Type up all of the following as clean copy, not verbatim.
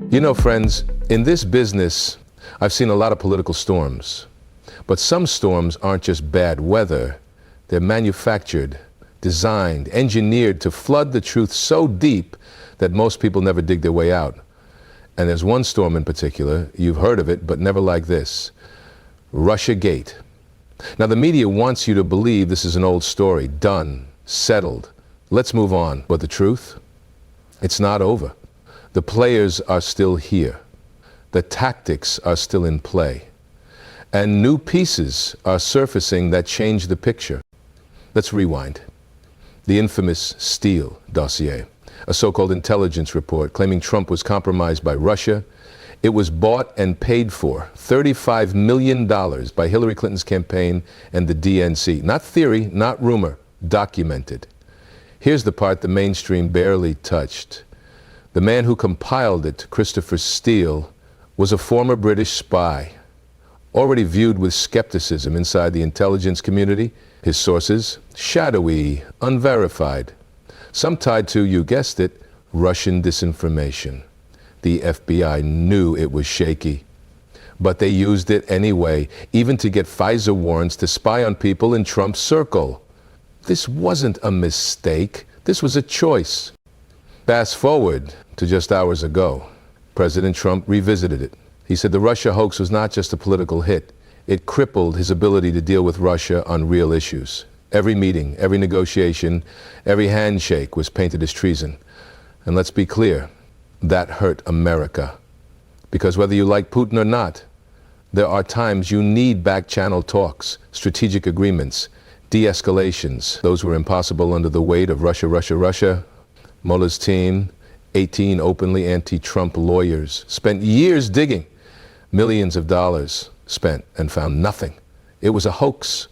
You know, friends, in this business, I've seen a lot of political storms. But some storms aren't just bad weather. They're manufactured, designed, engineered to flood the truth so deep that most people never dig their way out. And there's one storm in particular, you've heard of it, but never like this. RussiaGate. Now, the media wants you to believe this is an old story, done, settled. Let's move on. But the truth? It's not over. The players are still here. The tactics are still in play. And new pieces are surfacing that change the picture. Let's rewind. The infamous Steele dossier, a so-called intelligence report claiming Trump was compromised by Russia. It was bought and paid for, $35 million, by Hillary Clinton's campaign and the DNC. Not theory, not rumor, documented. Here's the part the mainstream barely touched. The man who compiled it, Christopher Steele, was a former British spy, already viewed with skepticism inside the intelligence community. His sources, shadowy, unverified. Some tied to, you guessed it, Russian disinformation. The FBI knew it was shaky, but they used it anyway, even to get FISA warrants to spy on people in Trump's circle. This wasn't a mistake. This was a choice. Fast forward to just hours ago. President Trump revisited it. He said the Russia hoax was not just a political hit. It crippled his ability to deal with Russia on real issues. Every meeting, every negotiation, every handshake was painted as treason. And let's be clear, that hurt America. Because whether you like Putin or not, there are times you need back-channel talks, strategic agreements, de-escalations. Those were impossible under the weight of Russia. Mueller's team, 18 openly anti-Trump lawyers, spent years digging. Millions of dollars spent and found nothing. It was a hoax,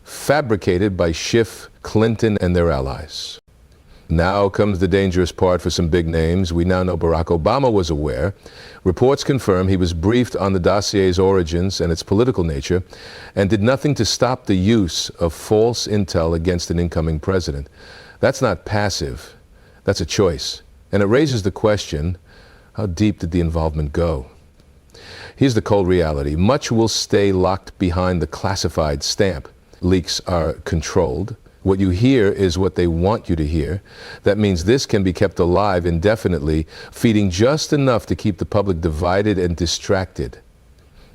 fabricated by Schiff, Clinton, and their allies. Now comes the dangerous part for some big names. We now know Barack Obama was aware. Reports confirm he was briefed on the dossier's origins and its political nature, and did nothing to stop the use of false intel against an incoming president. That's not passive. That's a choice. And it raises the question, how deep did the involvement go? Here's the cold reality. Much will stay locked behind the classified stamp. Leaks are controlled. What you hear is what they want you to hear. That means this can be kept alive indefinitely, feeding just enough to keep the public divided and distracted.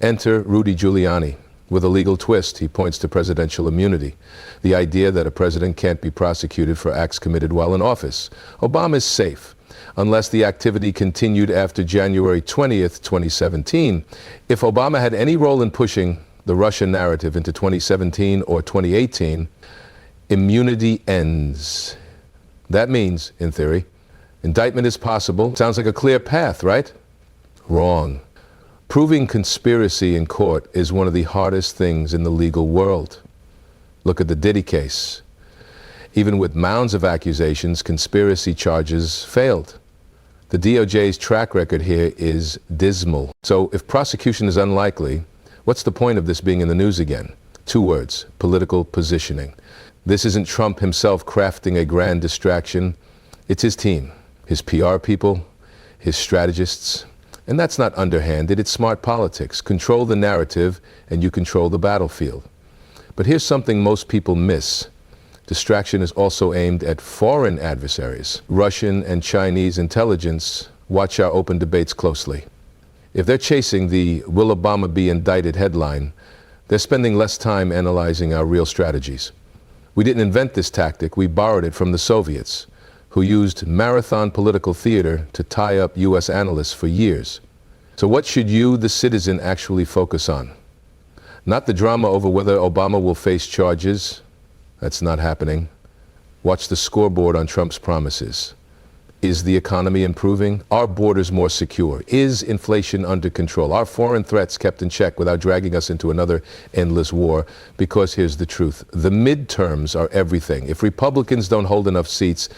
Enter Rudy Giuliani. With a legal twist, he points to presidential immunity, the idea that a president can't be prosecuted for acts committed while in office. Obama is safe, unless the activity continued after January 20th, 2017. If Obama had any role in pushing the Russia narrative into 2017 or 2018, immunity ends. That means, in theory, indictment is possible. Sounds like a clear path, right? Wrong. Proving conspiracy in court is one of the hardest things in the legal world. Look at the Diddy case. Even with mounds of accusations, conspiracy charges failed. The DOJ's track record here is dismal. So if prosecution is unlikely, what's the point of this being in the news again? 2 words, political positioning. This isn't Trump himself crafting a grand distraction. It's his team, his PR people, his strategists. And that's not underhanded, it's smart politics. Control the narrative and you control the battlefield. But here's something most people miss. Distraction is also aimed at foreign adversaries. Russian and Chinese intelligence watch our open debates closely. If they're chasing the "Will Obama be indicted" headline, they're spending less time analyzing our real strategies. We didn't invent this tactic, we borrowed it from the Soviets, who used marathon political theater to tie up US analysts for years. So what should you, the citizen, actually focus on? Not the drama over whether Obama will face charges. That's not happening. Watch the scoreboard on Trump's promises. Is the economy improving? Are borders more secure? Is inflation under control? Are foreign threats kept in check without dragging us into another endless war? Because here's the truth. The midterms are everything. If Republicans don't hold enough seats,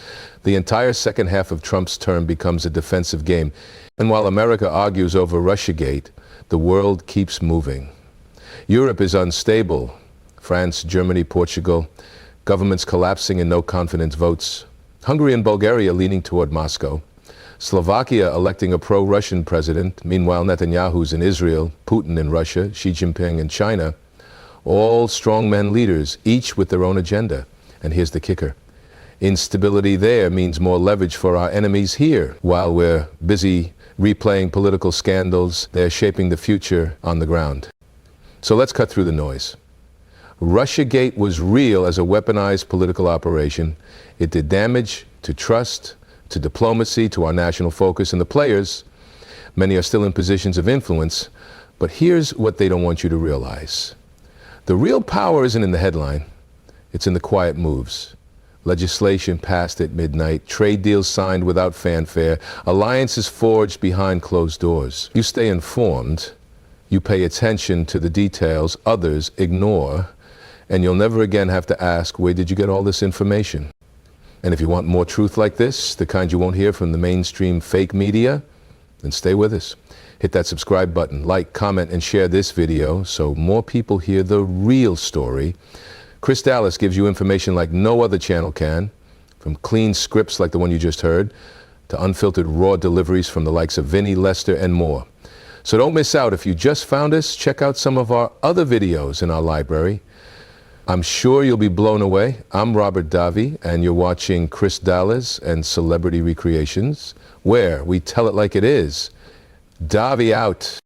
the entire second half of Trump's term becomes a defensive game. And while America argues over RussiaGate, the world keeps moving. Europe is unstable. France, Germany, Portugal, governments collapsing and no confidence votes. Hungary and Bulgaria leaning toward Moscow. Slovakia electing a pro-Russian president. Meanwhile, Netanyahu's in Israel, Putin in Russia, Xi Jinping in China. All strongmen leaders, each with their own agenda. And here's the kicker. Instability there means more leverage for our enemies here. While we're busy replaying political scandals, they're shaping the future on the ground. So let's cut through the noise. RussiaGate was real as a weaponized political operation. It did damage to trust, to diplomacy, to our national focus, and the players, many are still in positions of influence. But here's what they don't want you to realize. The real power isn't in the headline. It's in the quiet moves. Legislation passed at midnight, trade deals signed without fanfare, alliances forged behind closed doors. You stay informed, you pay attention to the details others ignore, and you'll never again have to ask, where did you get all this information? And if you want more truth like this, the kind you won't hear from the mainstream fake media, then stay with us. Hit that subscribe button, like, comment, and share this video so more people hear the real story. Chris Dallas gives you information like no other channel can, from clean scripts like the one you just heard, to unfiltered raw deliveries from the likes of Vinny, Lester, and more. So don't miss out. If you just found us, check out some of our other videos in our library. I'm sure you'll be blown away. I'm Robert Davi, and you're watching Chris Dallas and Celebrity Recreations, where we tell it like it is. Davi out.